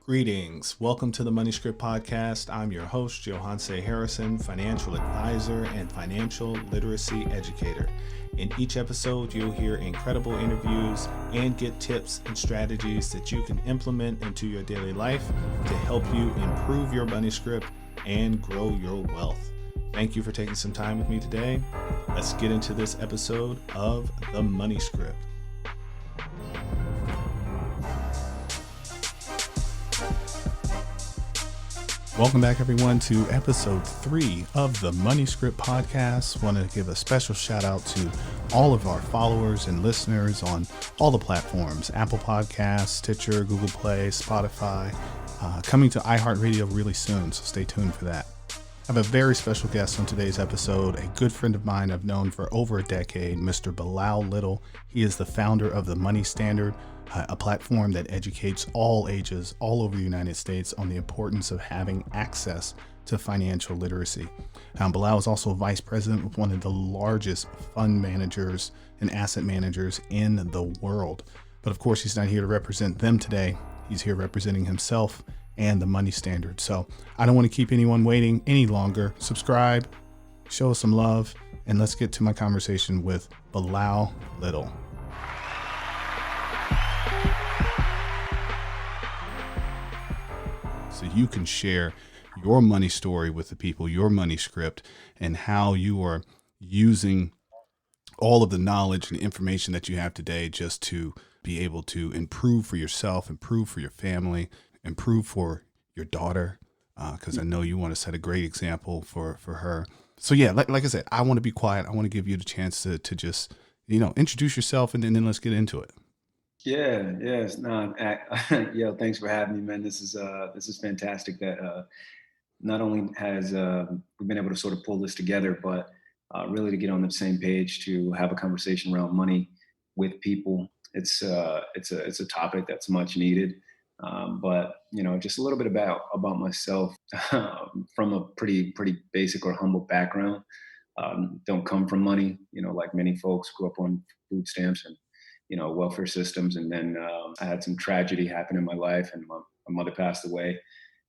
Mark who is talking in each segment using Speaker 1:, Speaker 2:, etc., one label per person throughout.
Speaker 1: Greetings. Welcome to the Money Script Podcast. I'm your host, Yohance Harrison, financial advisor and financial literacy educator. In each episode, you'll hear incredible interviews and get tips and strategies that you can implement into your daily life to help you improve your money script and grow your wealth. Thank you for taking some time with me today. Let's get into this episode of the Money Script. Welcome back, everyone, to episode 3 of the Money Script Podcast. Want to give a special shout out to all of our followers and listeners on all the platforms: Apple Podcasts, Stitcher, Google Play, Spotify, coming to iHeartRadio really soon, so stay tuned for that. I have a very special guest on today's episode, a good friend of mine I've known for over a decade, Mr. Bilal Little. He is the founder of the Money Standard, a platform that educates all ages all over the United States on the importance of having access to financial literacy. Bilal is also vice president with one of the largest fund managers and asset managers in the world. But of course, he's not here to represent them today. He's here representing himself and the Money Standard. So I don't want to keep anyone waiting any longer. Subscribe, show us some love, and let's get to my conversation with Bilal Little. So you can share your money story with the people, your money script, and how you are using all of the knowledge and information that you have today just to be able to improve for yourself, improve for your family, improve for your daughter, because I know you want to set a great example for her. So yeah, like I said, I want to be quiet. I want to give you the chance to just, introduce yourself, and then let's get into it.
Speaker 2: Yes. No, thanks for having me, man. This is fantastic that not only has we've been able to sort of pull this together, but really to get on the same page to have a conversation around money with people. It's a topic that's much needed. But just a little bit about myself. From a pretty basic or humble background. Don't come from money. Like many folks, grew up on food stamps and welfare systems. And then I had some tragedy happen in my life, and my mother passed away,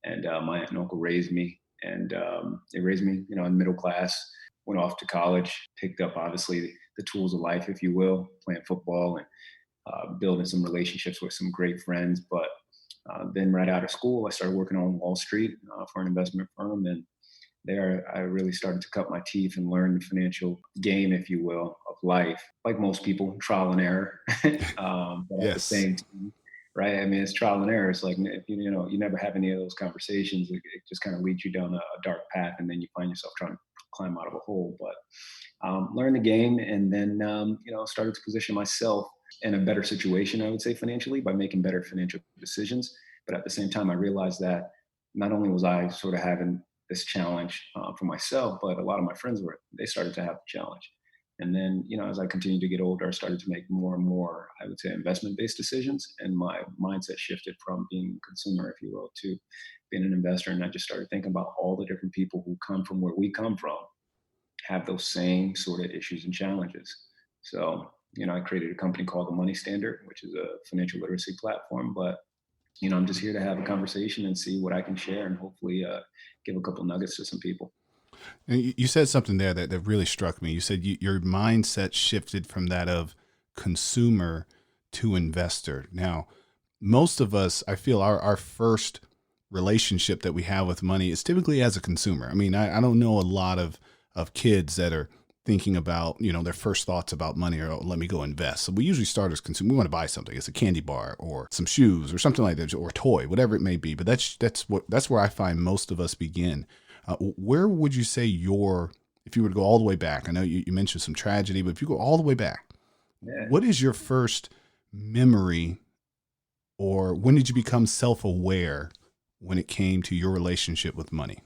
Speaker 2: and my aunt and uncle raised me, and they raised me, in middle class. Went off to college, picked up obviously the tools of life, if you will, playing football and building some relationships with some great friends. But then right out of school, I started working on Wall Street for an investment firm, and there I really started to cut my teeth and learn the financial game, if you will, of life. Like most people, trial and error. But
Speaker 1: Yes.
Speaker 2: At the same time, right? I mean, it's trial and error. It's like, if you never have any of those conversations, it just kind of leads you down a dark path, and then you find yourself trying to climb out of a hole. But learn the game, and then started to position myself in a better situation, I would say, financially, by making better financial decisions. But at the same time, I realized that not only was I sort of having this challenge for myself, but a lot of my friends they started to have the challenge. And then, as I continued to get older, I started to make more and more, I would say, investment-based decisions. And my mindset shifted from being a consumer, if you will, to being an investor. And I just started thinking about all the different people who come from where we come from, have those same sort of issues and challenges. So, I created a company called the Money Standard, which is a financial literacy platform. But I'm just here to have a conversation and see what I can share, and hopefully give a couple nuggets to some people.
Speaker 1: And you said something there that really struck me. You said your mindset shifted from that of consumer to investor. Now, most of us, I feel our first relationship that we have with money is typically as a consumer. I mean, I don't know a lot of kids that are thinking about, their first thoughts about money are, let me go invest. So we usually start as consumer. We want to buy something. It's a candy bar or some shoes or something like that, or a toy, whatever it may be. But that's where I find most of us begin. Where would you say if you were to go all the way back? I know you mentioned some tragedy, but if you go all the way back, What is your first memory, or when did you become self-aware when it came to your relationship with money?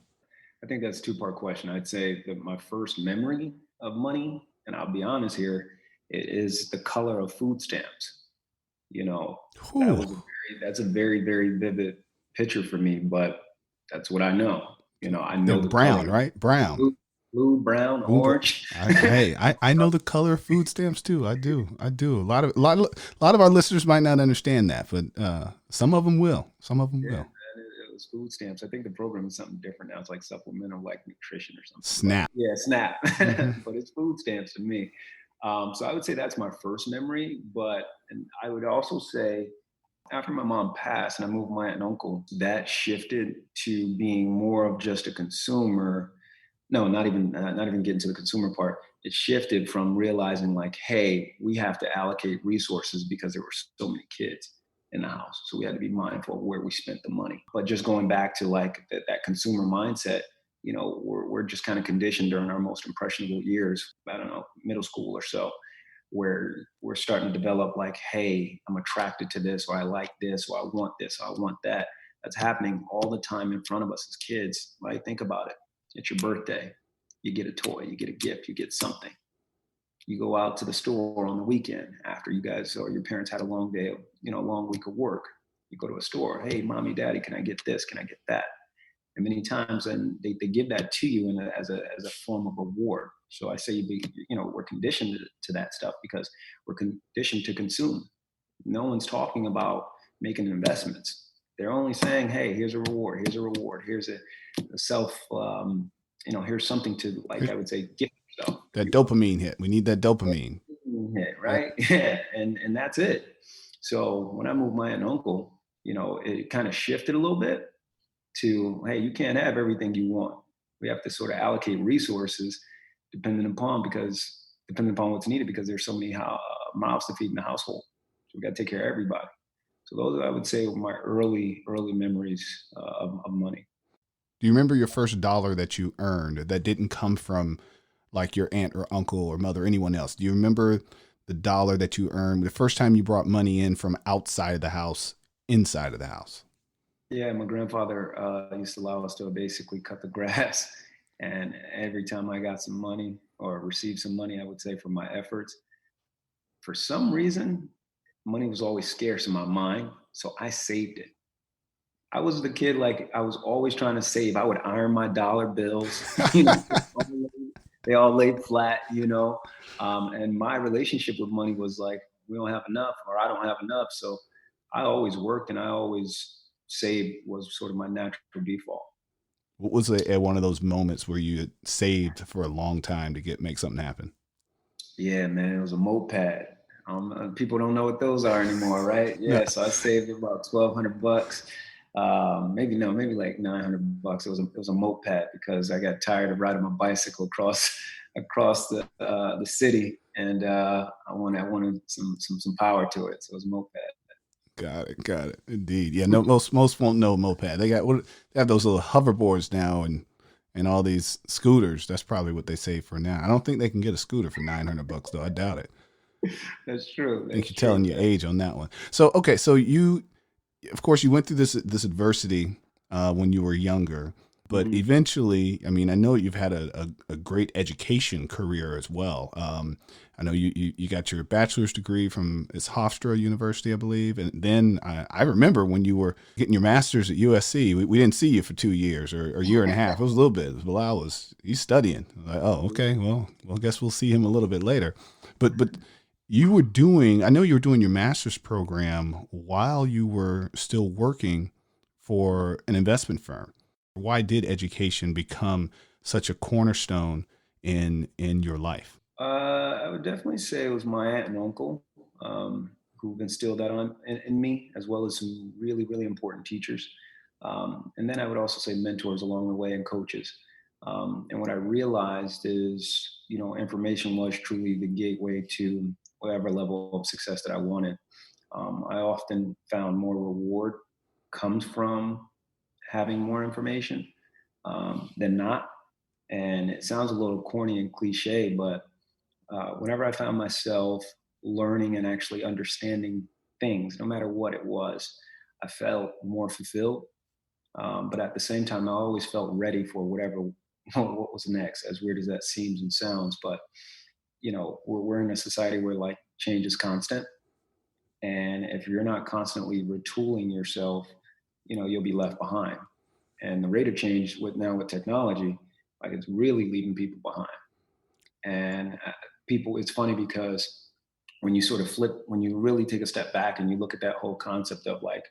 Speaker 2: I think that's a two-part question. I'd say that my first memory of money, and I'll be honest here, it is the color of food stamps. That's a very, very vivid picture for me, but that's what I know. I know
Speaker 1: They're
Speaker 2: the
Speaker 1: brown,
Speaker 2: color:
Speaker 1: right? Brown.
Speaker 2: blue, brown,
Speaker 1: Boom, boom.
Speaker 2: orange.
Speaker 1: I know the color of food stamps too. I do. A lot of our listeners might not understand that, but some of them will. Some of them will.
Speaker 2: it was food stamps. I think the program is something different now. It's like supplemental, like nutrition or something. But
Speaker 1: Snap.
Speaker 2: yeah, SNAP.
Speaker 1: Hmm.
Speaker 2: But it's food stamps to me. So I would say that's my first memory. But and I would also say after my mom passed and I moved my aunt and uncle, that shifted to being more of just a consumer. No, not even getting to the consumer part. It shifted from realizing like, hey, we have to allocate resources because there were so many kids in the house, so we had to be mindful of where we spent the money. But just going back to like that consumer mindset, we're just kind of conditioned during our most impressionable years. I don't know, middle school or so, where we're starting to develop like, hey, I'm attracted to this, or I like this, or I want this, or I want that. That's happening all the time in front of us as kids, right? Think about it. It's your birthday. You get a toy, you get a gift, you get something. You go out to the store on the weekend after you guys or your parents had a long day, a long week of work. You go to a store. Hey, mommy, daddy, can I get this? Can I get that? And many times, and they give that to you as a form of reward. So I say, we're conditioned to that stuff because we're conditioned to consume. No one's talking about making investments. They're only saying, hey, here's a reward, here's a reward, here's a self, here's something to, like, I would say, gift yourself, if
Speaker 1: That
Speaker 2: you will.
Speaker 1: dopamine hit. We need that dopamine.
Speaker 2: Hit,
Speaker 1: Yep.
Speaker 2: right? Yeah, and that's it. So when I moved my aunt and uncle, it kind of shifted a little bit to, hey, you can't have everything you want. We have to sort of allocate resources depending upon what's needed, because there's so many mouths to feed in the household. So we got to take care of everybody. So those, I would say, were my early memories of money.
Speaker 1: Do you remember your first dollar that you earned that didn't come from like your aunt or uncle or mother or anyone else? Do you remember the dollar that you earned the first time you brought money in from outside of the house, inside of the house?
Speaker 2: Yeah, my grandfather used to allow us to basically cut the grass. And every time I got some money or received some money, I would say, for my efforts, for some reason, money was always scarce in my mind. So I saved it. I was the kid, like, I was always trying to save. I would iron my dollar bills, they all laid flat, and my relationship with money was like, we don't have enough, or I don't have enough. So I always worked and I always saved, was sort of my natural default.
Speaker 1: What was one of those moments where you had saved for a long time to make something happen?
Speaker 2: Yeah, man, it was a moped. People don't know what those are anymore, right?
Speaker 1: No.
Speaker 2: Yeah, so I saved about 1,200 bucks. Maybe no, maybe like 900 bucks. It was a moped because I got tired of riding my bicycle across the city, and I wanted some power to it. So it was a moped.
Speaker 1: Got it. Got it. Indeed. Yeah. No. Most won't know moped. They have those little hoverboards now and all these scooters. That's probably what they save for now. I don't think they can get a scooter for $900 though. I doubt it.
Speaker 2: That's true.
Speaker 1: I think
Speaker 2: That's
Speaker 1: you're telling
Speaker 2: true,
Speaker 1: your
Speaker 2: man.
Speaker 1: age on that one. So okay. So you, of course, you went through this adversity when you were younger, but
Speaker 2: Mhm.
Speaker 1: eventually, I mean, I know you've had a great education career as well. I know you got your bachelor's degree from it's Hofstra University, I believe, and then I remember when you were getting your master's at USC. We didn't see you for 2 years or a year and a half. It was a little bit. Bilal he's studying. Like, oh, okay, well, I guess we'll see him a little bit later. But I know you were doing your master's program while you were still working for an investment firm. Why did education become such a cornerstone in your life?
Speaker 2: I would definitely say it was my aunt and uncle who've instilled that in me, as well as some really, really important teachers. And then I would also say mentors along the way and coaches. And what I realized is, information was truly the gateway to whatever level of success that I wanted. I often found more reward comes from having more information than not. And it sounds a little corny and cliche, but whenever I found myself learning and actually understanding things, no matter what it was, I felt more fulfilled. But at the same time, I always felt ready for whatever what was next. As weird as that seems and sounds, but we're in a society where like change is constant, and if you're not constantly retooling yourself, you'll be left behind. And the rate of change with technology, like, it's really leaving people behind. And people, it's funny because when you really take a step back and you look at that whole concept of like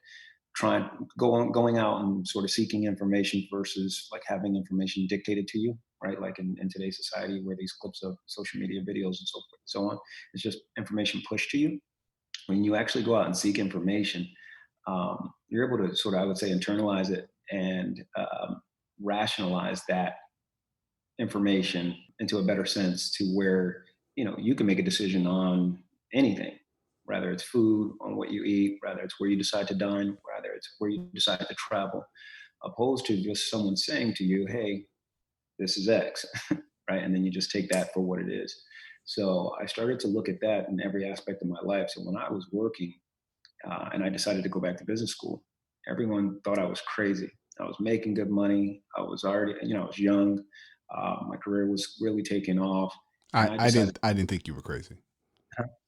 Speaker 2: going out and sort of seeking information versus like having information dictated to you, right? Like in today's society where these clips of social media videos and so forth and so on, it's just information pushed to you. When you actually go out and seek information, you're able to sort of, I would say, internalize it and rationalize that information into a better sense to where you can make a decision on anything, whether it's food, on what you eat, whether it's where you decide to dine, whether it's where you decide to travel, opposed to just someone saying to you, hey, this is X, right? And then you just take that for what it is. So I started to look at that in every aspect of my life. So when I was working and I decided to go back to business school, everyone thought I was crazy. I was making good money. I was already, I was young. My career was really taking off, and I decided,
Speaker 1: I didn't think you were crazy.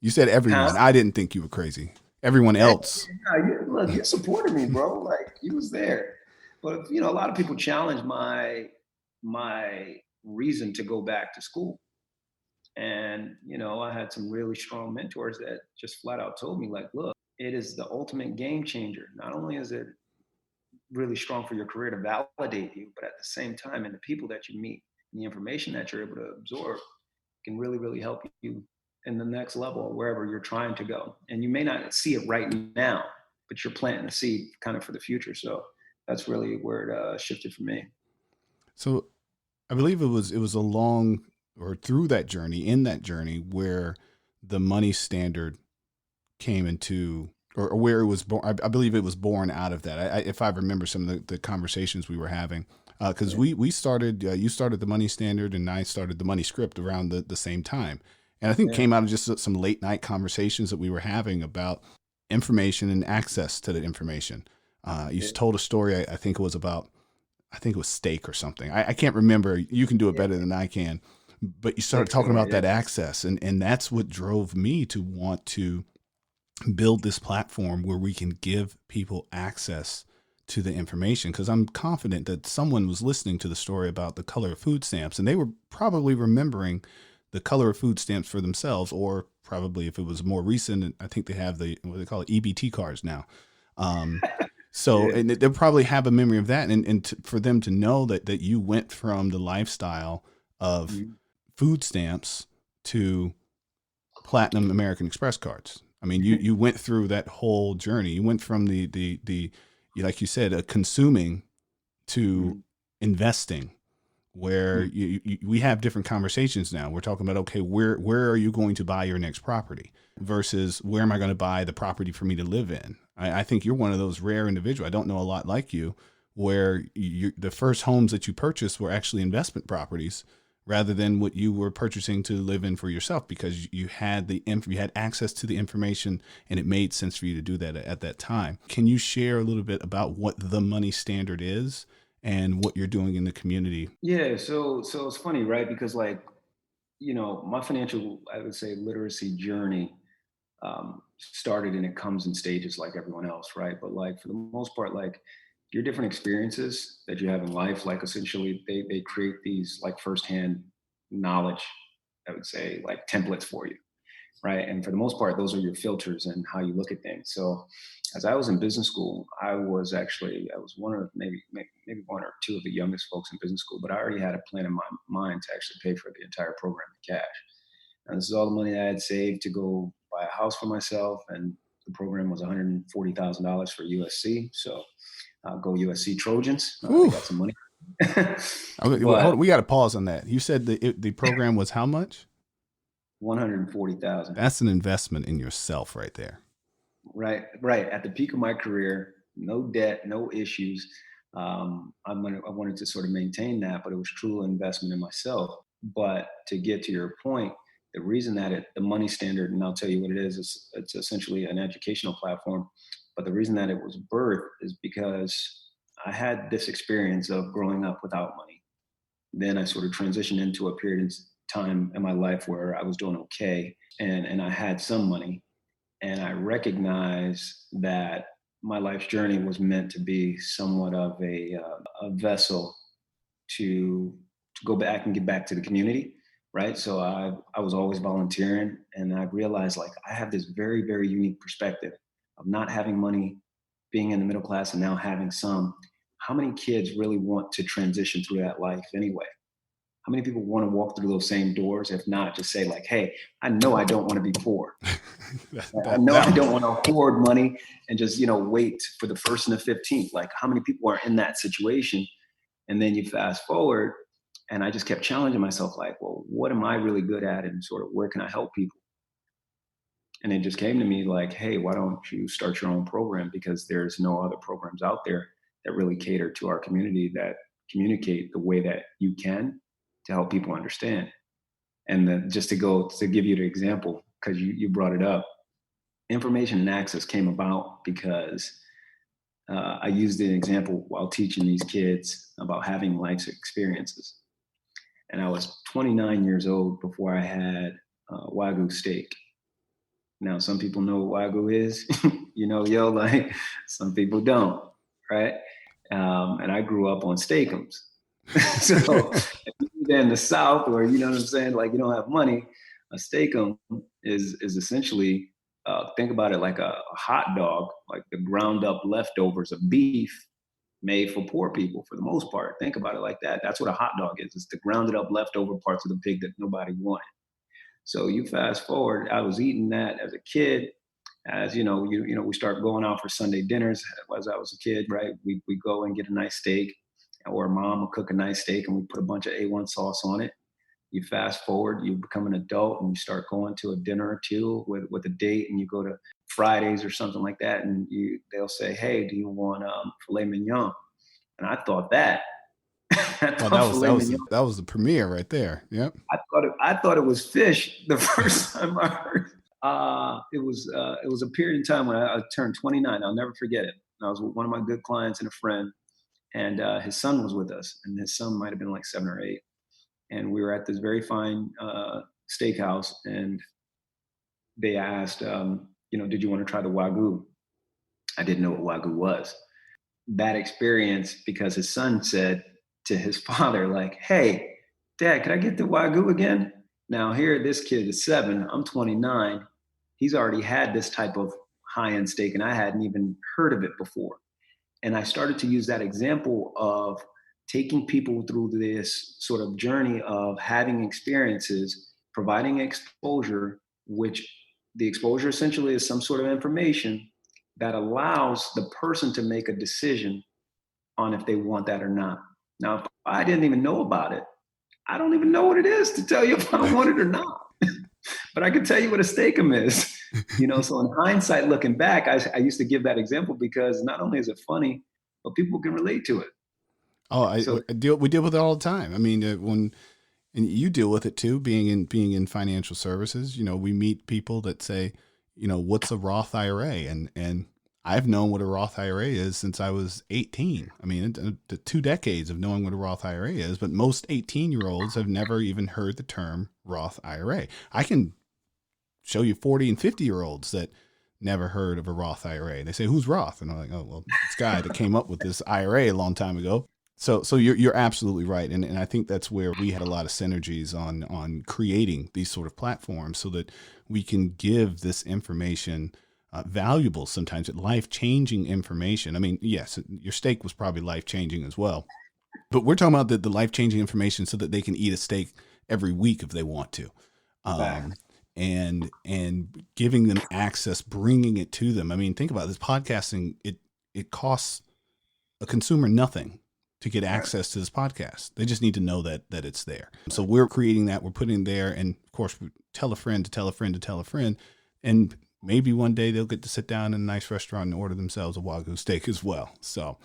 Speaker 1: You said
Speaker 2: huh?
Speaker 1: everyone. I didn't think you were crazy. Everyone
Speaker 2: Hey,
Speaker 1: else.
Speaker 2: look, you supported me, bro. Like you was there. But a lot of people challenge my reason to go back to school. And I had some really strong mentors that just flat out told me, like, look, it is the ultimate game changer. Not only is it really strong for your career to validate you, but at the same time, and the people that you meet and the information that you're able to absorb can really, really help you in the next level or wherever you're trying to go. And you may not see it right now, but you're planting a seed kind of for the future. So that's really where it shifted for me.
Speaker 1: So I believe it was along or through that journey, in that journey, where the money standard came into, or where it was born. I believe it was born out of that. If I remember some of the conversations we were having, because
Speaker 2: Yeah.
Speaker 1: we started, you started the money standard and I started the money script around the same time, and I think it
Speaker 2: Yeah.
Speaker 1: came out of just some late night conversations that we were having about information and access to the information. You
Speaker 2: Yeah.
Speaker 1: told a story. I think it was about, I think it was steak or something. I can't remember. You can do it
Speaker 2: Yeah.
Speaker 1: better than I can. But you started
Speaker 2: Steak
Speaker 1: talking
Speaker 2: story.
Speaker 1: about
Speaker 2: Yeah.
Speaker 1: that access, and that's what drove me to want to build this platform where we can give people access to the information, because I'm confident that someone was listening to the story about the color of food stamps and they were probably remembering the color of food stamps for themselves, or probably if it was more recent, I think they have the, what they call it, EBT cards now. Um, so,
Speaker 2: Yeah.
Speaker 1: and they'll probably have a memory of that. And for them to know that you went from the lifestyle of
Speaker 2: Mhm.
Speaker 1: food stamps to platinum American Express cards. I mean, you went through that whole journey. You went from the like you said, consuming to
Speaker 2: Mhm.
Speaker 1: investing, where
Speaker 2: Mhm.
Speaker 1: we have different conversations now. We're talking about, okay, where are you going to buy your next property versus where am I going to buy the property for me to live in? I think you're one of those rare individuals. I don't know a lot like you, where the first homes that you purchased were actually investment properties rather than what you were purchasing to live in for yourself, because you had you had access to the information and it made sense for you to do that at that time. Can you share a little bit about what the money standard is and what you're doing in the community?
Speaker 2: Yeah. So it's funny, right? Because like, my financial, I would say, literacy journey started, and it comes in stages like everyone else, right? But like for the most part, like your different experiences that you have in life, like essentially they create these like firsthand knowledge, I would say, like templates for you, right? And for the most part, those are your filters and how you look at things. So, as I was in business school, I was one of maybe one or two of the youngest folks in business school, but I already had a plan in my mind to actually pay for the entire program in cash. And this is all the money I had saved to go buy a house for myself, and the program was $140,000 for USC. So go USC Trojans. They
Speaker 1: Whew.
Speaker 2: got some money.
Speaker 1: Okay, hold
Speaker 2: But
Speaker 1: on, we got to pause on that. You said the program was how much?
Speaker 2: 140,000.
Speaker 1: That's an investment in yourself right there.
Speaker 2: Right, right. At the peak of my career, no debt, no issues. I wanted to sort of maintain that, but it was true investment in myself. But to get to your point, the reason that the money standard, and I'll tell you what it is, it's essentially an educational platform. But the reason that it was birthed is because I had this experience of growing up without money. Then I sort of transitioned into a period in time in my life where I was doing okay, and I had some money, and I recognized that my life's journey was meant to be somewhat of a vessel to go back and give back to the community, right? So I was always volunteering, and I realized like I have this very unique perspective of not having money being in the middle class and now having some, how many kids really want to transition through that life anyway? How many people want to walk through those same doors? If not, just say like, hey, I know I don't want to be poor. I know I don't want to hoard money and just, wait for the first and the 15th. Like, how many people are in that situation? And then you fast forward, and I just kept challenging myself, like, well, what am I really good at? And sort of where can I help people? And it just came to me like, hey, why don't you start your own program? Because there's no other programs out there that really cater to our community, that communicate the way that you can to help people understand. And then just to give you the example, because you brought it up, information and access came about because I used an example while teaching these kids about having life experiences. And I was 29 years old before I had Wagyu steak. Now, some people know what Wagyu is, like some people don't, right? And I grew up on steakums. So if you're in the South, or you know what I'm saying, like you don't have money, a steakum is essentially, think about it like a hot dog, like the ground up leftovers of beef made for poor people for the most part. Think about it like that. That's what a hot dog is. It's the grounded up leftover parts of the pig that nobody wanted. So you fast forward, I was eating that as a kid. As we start going out for Sunday dinners as I was a kid, right? We go and get a nice steak, or mom will cook a nice steak and we put a bunch of A1 sauce on it. You fast forward, you become an adult and you start going to a dinner or two with a date, and you go to Fridays or something like that, and they'll say, hey, do you want filet mignon? And I thought that.
Speaker 1: Oh, that was the premiere right there. Yep.
Speaker 2: I thought it was fish the first time I heard. It was a period in time when I turned 29. I'll never forget it. I was with one of my good clients and a friend, and his son was with us, and his son might have been like 7 or 8. And we were at this very fine steakhouse, and they asked, did you want to try the Wagyu? I didn't know what Wagyu was. That experience, because his son said to his father, like, hey, Dad, can I get the Wagyu again? Now here, this kid is 7, I'm 29. He's already had this type of high-end steak, and I hadn't even heard of it before. And I started to use that example of taking people through this sort of journey of having experiences, providing exposure, which the exposure essentially is some sort of information that allows the person to make a decision on if they want that or not. Now, if I didn't even know about it, I don't even know what it is to tell you if I want it or not. But I can tell you what a steakum is. So in hindsight, looking back, I used to give that example because not only is it funny, but people can relate to it.
Speaker 1: Oh, we deal with it all the time. I mean, and you deal with it too, being in financial services. We meet people that say, what's a Roth IRA? And I've known what a Roth IRA is since I was 18. I mean, 2 decades of knowing what a Roth IRA is, but most 18-year-olds have never even heard the term Roth IRA. I can show you 40 and 50-year-olds that never heard of a Roth IRA. They say, who's Roth? And I'm like, oh, well, this guy that came up with this IRA a long time ago. So you're absolutely right. And I think that's where we had a lot of synergies on creating these sort of platforms so that we can give this information valuable, sometimes life-changing information. I mean, yes, your steak was probably life-changing as well, but we're talking about the life-changing information so that they can eat a steak every week if they want to. And giving them access, bringing it to them. I mean, think about this podcasting. It costs a consumer nothing to get access to this podcast. They just need to know that it's there. So we're creating that, we're putting it there. And of course, we tell a friend to tell a friend to tell a friend. And maybe one day they'll get to sit down in a nice restaurant and order themselves a Wagyu steak as well. So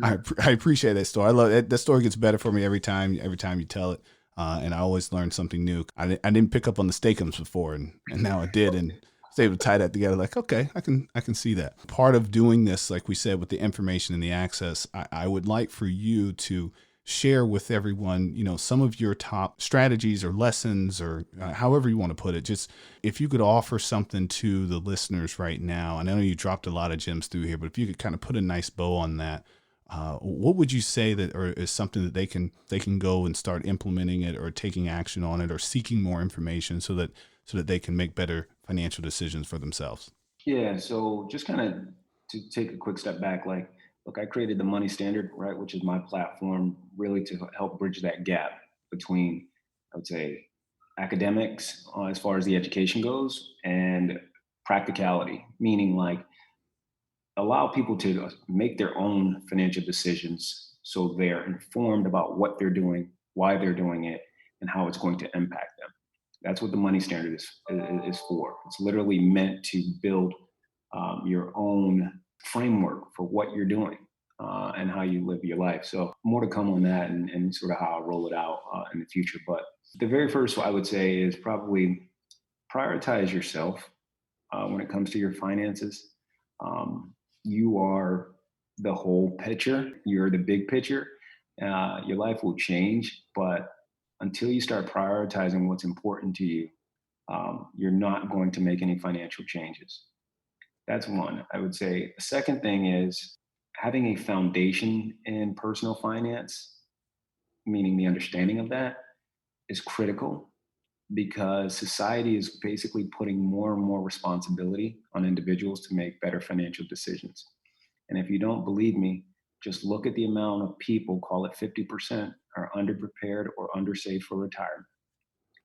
Speaker 1: I appreciate that story. I love it. That story gets better for me every time you tell it. And I always learn something new. I didn't pick up on the steakums before, and now I did, and was able to tie that together. Like, okay, I can see that. Part of doing this, like we said, with the information and the access, I would like for you to share with everyone, some of your top strategies or lessons, or however you want to put it. Just if you could offer something to the listeners right now, and I know you dropped a lot of gems through here, but if you could kind of put a nice bow on that. What would you say that, or is something that they can go and start implementing it, or taking action on it, or seeking more information so that they can make better financial decisions for themselves?
Speaker 2: Yeah. So just kind of to take a quick step back, like, look, I created the Money Standard, right, which is my platform really to help bridge that gap between, I would say, academics as far as the education goes and practicality, meaning like allow people to make their own financial decisions so they're informed about what they're doing, why they're doing it, and how it's going to impact them. That's what the Money Standard is for. It's literally meant to build your own framework for what you're doing and how you live your life. So more to come on that and sort of how I'll roll it out in the future. But the very first I would say is probably prioritize yourself when it comes to your finances. Um, you are the whole picture. You're the big picture. Your life will change, but until you start prioritizing what's important to you, you're not going to make any financial changes. That's one. I would say the second thing is having a foundation in personal finance, meaning the understanding of that, is critical because society is basically putting more and more responsibility on individuals to make better financial decisions. And if you don't believe me, just look at the amount of people, call it 50%, are underprepared or undersaved for retirement.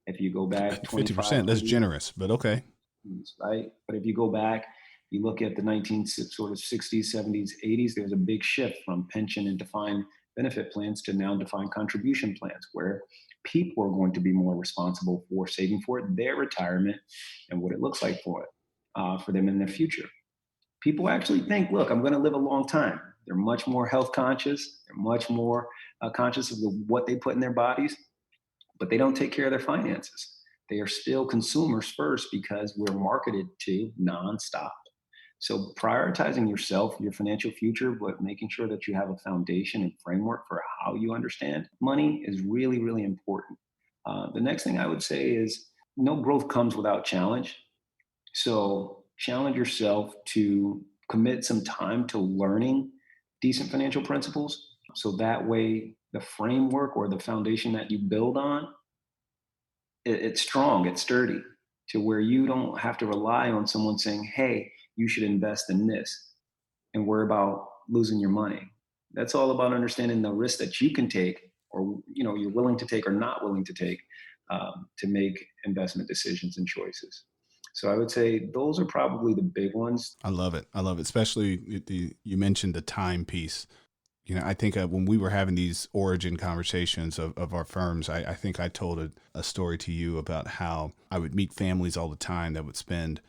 Speaker 2: If you go back 25,
Speaker 1: 50%, that's
Speaker 2: 30
Speaker 1: generous, but okay.
Speaker 2: years, right? But if you go back, you look at the 19 sort of 60s, 70s, 80s, there's a big shift from pension and defined benefit plans to now defined contribution plans, where people are going to be more responsible for saving for their retirement and what it looks like for them in the future. People actually think, look, I'm going to live a long time. They're much more health conscious. They're much more conscious of what they put in their bodies, but they don't take care of their finances. They are still consumers first because we're marketed to nonstop. So prioritizing yourself, your financial future, but making sure that you have a foundation and framework for how you understand money is really, really important. The next thing I would say is no growth comes without challenge. So challenge yourself to commit some time to learning decent financial principles. So that way, the framework or the foundation that you build on, it's strong, it's sturdy, to where you don't have to rely on someone saying, "Hey, you should invest in this," and worry about losing your money. That's all about understanding the risk that you can take, or you're willing to take or not willing to take, to make investment decisions and choices. So I would say those are probably the big ones.
Speaker 1: I love it. I love it. Especially you mentioned the time piece. I think when we were having these origin conversations of our firms, I think I told a story to you about how I would meet families all the time that would spend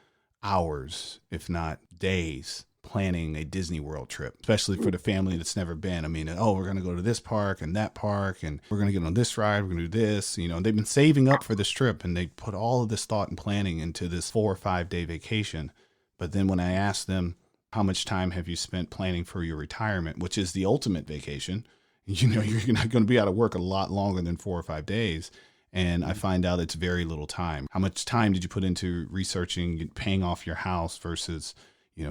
Speaker 1: hours, if not days, planning a Disney World trip, especially for the family that's never been. I mean, oh, we're going to go to this park and that park, and we're going to get on this ride, we're going to do this. They've been saving up for this trip, and they put all of this thought and planning into this 4 or 5 day vacation. But then when I asked them, how much time have you spent planning for your retirement, which is the ultimate vacation? You're not going to be out of work a lot longer than 4 or 5 days. And I find out it's very little time. How much time did you put into researching, paying off your house versus,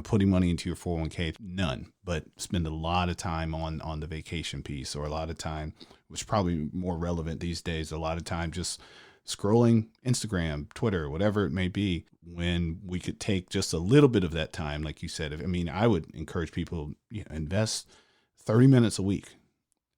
Speaker 1: putting money into your 401k? None, but spend a lot of time on the vacation piece, or a lot of time, which is probably more relevant these days, a lot of time just scrolling Instagram, Twitter, whatever it may be, when we could take just a little bit of that time. Like you said, I would encourage people, invest 30 minutes a week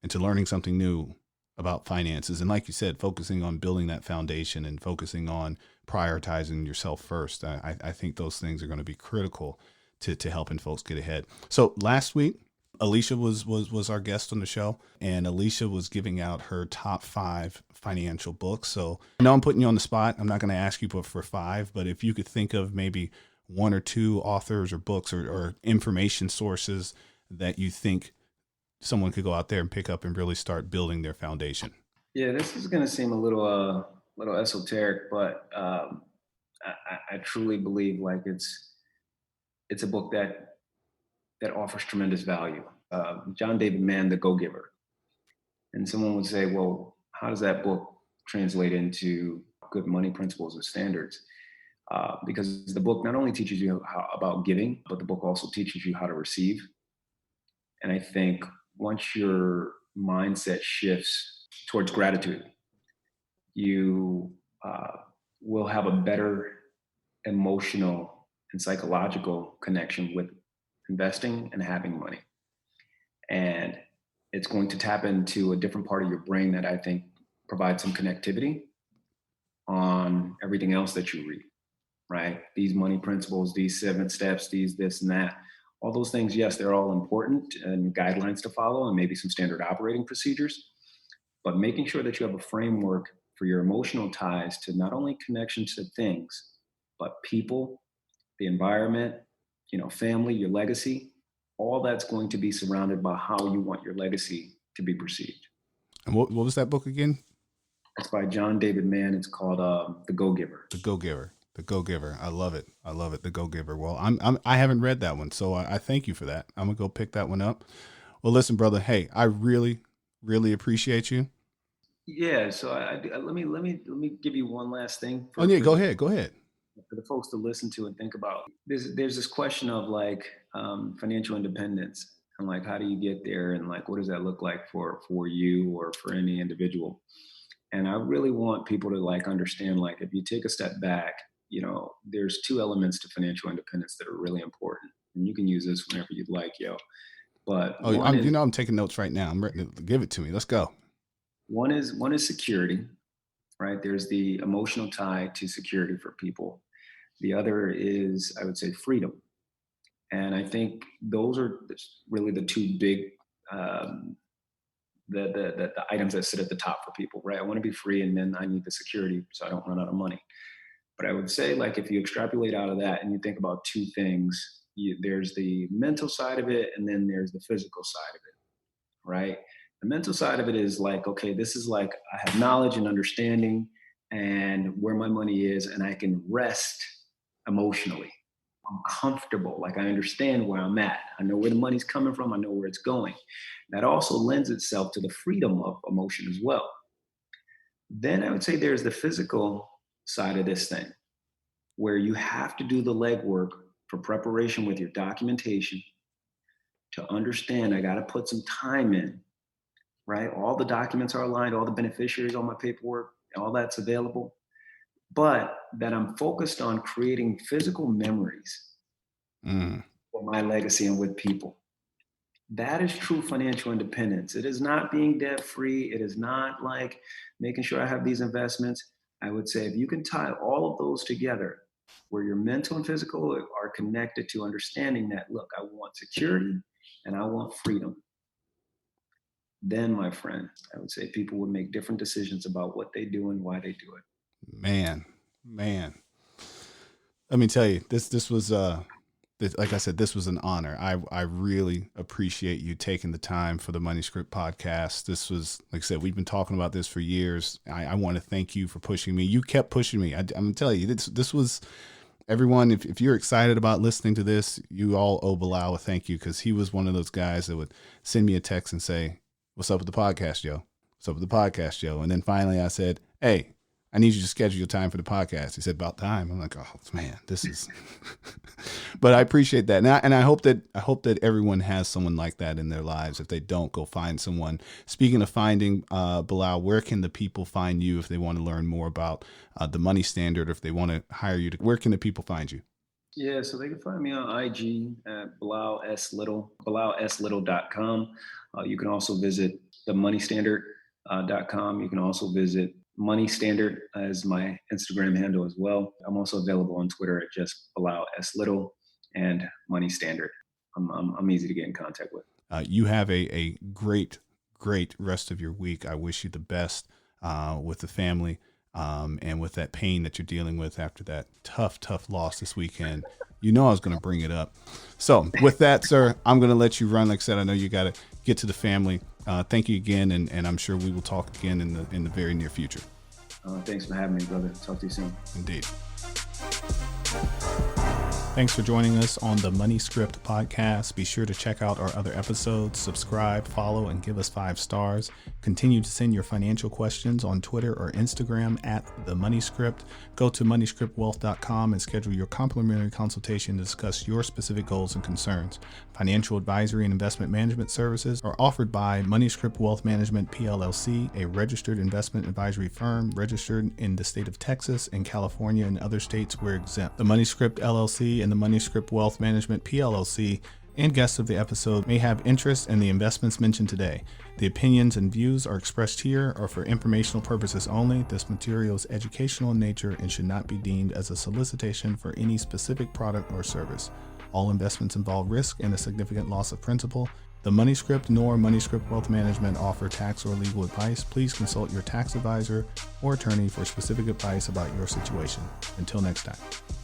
Speaker 1: into learning something new about finances. And like you said, focusing on building that foundation and focusing on prioritizing yourself first. I think those things are going to be critical to helping folks get ahead. So last week, Alicia was our guest on the show, and Alicia was giving out her top 5 financial books. So I know I'm putting you on the spot. I'm not going to ask you for 5, but if you could think of maybe 1 or 2 authors or books or information sources that you think someone could go out there and pick up and really start building their foundation.
Speaker 2: Yeah, this is going to seem a little esoteric, but I truly believe like it's a book that offers tremendous value. John David Mann, The Go Giver. And someone would say, well, how does that book translate into good money principles and standards? Because the book not only teaches you about giving, but the book also teaches you how to receive. And I think once your mindset shifts towards gratitude, you will have a better emotional and psychological connection with investing and having money. And it's going to tap into a different part of your brain that I think provides some connectivity on everything else that you read, right? These money principles, these 7 steps, these, this, and that. All those things, yes, they're all important and guidelines to follow and maybe some standard operating procedures, but making sure that you have a framework for your emotional ties to not only connections to things, but people, the environment, family, your legacy, all that's going to be surrounded by how you want your legacy to be perceived.
Speaker 1: And what was that book again?
Speaker 2: It's by John David Mann. It's called The Go-Giver.
Speaker 1: The Go-Giver. The Go-Giver. I love it. I love it. The Go-Giver. Well, I haven't read that one, so I thank you for that. I'm gonna go pick that one up. Well, listen, brother. Hey, I really, really appreciate you.
Speaker 2: Yeah. So let me give you one last thing.
Speaker 1: Go ahead. Go ahead.
Speaker 2: For the folks to listen to and think about. There's this question of like financial independence and like how do you get there and like what does that look like for you or for any individual. And I really want people to like understand, like, if you take a step back, there's 2 elements to financial independence that are really important. And you can use this whenever you'd like, yo. But
Speaker 1: I'm taking notes right now. I'm ready to give it to me. Let's go.
Speaker 2: One is security, right? There's the emotional tie to security for people. The other is, I would say, freedom. And I think those are really the 2 big the items that sit at the top for people, right? I want to be free, and then I need the security so I don't run out of money. But I would say, like, if you extrapolate out of that and you think about 2 things, there's the mental side of it, and then there's the physical side of it, right? The mental side of it is like, okay, this is like I have knowledge and understanding and where my money is, and I can rest emotionally. I'm comfortable, like I understand where I'm at. I know where the money's coming from. I know where it's going. That also lends itself to the freedom of emotion as well. Then I would say there's the physical side of this thing, where you have to do the legwork for preparation with your documentation to understand I got to put some time in, right? All the documents are aligned, all the beneficiaries, all my paperwork, all that's available. But that I'm focused on creating physical memories for my legacy and with people. That is true financial independence. It is not being debt free. It is not like making sure I have these investments. I would say if you can tie all of those together, where your mental and physical are connected to understanding that, look, I want security and I want freedom. Then, my friend, I would say people would make different decisions about what they do and why they do it.
Speaker 1: Man, let me tell you, this was like I said, this was an honor. I really appreciate you taking the time for the Money Script podcast. This was, like I said, we've been talking about this for years. I want to thank you for pushing me. You kept pushing me. I'm gonna tell you, this was, everyone, if you're excited about listening to this, you all owe Bilal a thank you, because he was one of those guys that would send me a text and say, "What's up with the podcast, Joe? What's up with the podcast, Joe?" And then finally I said, "Hey, I need you to schedule your time for the podcast." He said, "About time." I'm like, "Oh man, this is," but I appreciate that. And I hope that everyone has someone like that in their lives. If they don't, go find someone. Speaking of finding, Bilal, where can the people find you if they want to learn more about the Money Standard, or if they want to hire you? Where can the people find you?
Speaker 2: Yeah, so they can find me on IG at Bilal S. Little, BilalSLittle.com. You can also visit themoneystandard.com. You can also visit Money Standard as my Instagram handle as well. I'm also available on Twitter at just Bilal S. Little and Money Standard. I'm easy to get in contact with.
Speaker 1: You have a great rest of your week. I wish you the best with the family and with that pain that you're dealing with after that tough loss this weekend. You know I was going to bring it up. So with that, sir, I'm going to let you run. Like I said, I know you got to get to the family. Thank you again, and I'm sure we will talk again in the very near future.
Speaker 2: Thanks for having me, brother. Talk to you soon.
Speaker 1: Indeed. Thanks for joining us on the Money Script podcast. Be sure to check out our other episodes, subscribe, follow, and give us 5 stars. Continue to send your financial questions on Twitter or Instagram at the Money Script. Go to moneyscriptwealth.com and schedule your complimentary consultation to discuss your specific goals and concerns. Financial advisory and investment management services are offered by Money Script Wealth Management PLLC, a registered investment advisory firm registered in the state of Texas and California and other states where exempt. The Money Script LLC and the Money Script Wealth Management PLLC and guests of the episode may have interest in the investments mentioned today. The opinions and views are expressed here are for informational purposes only. This material is educational in nature and should not be deemed as a solicitation for any specific product or service. All investments involve risk and a significant loss of principal. The Money Script nor Money Script Wealth Management offer tax or legal advice. Please consult your tax advisor or attorney for specific advice about your situation. Until next time.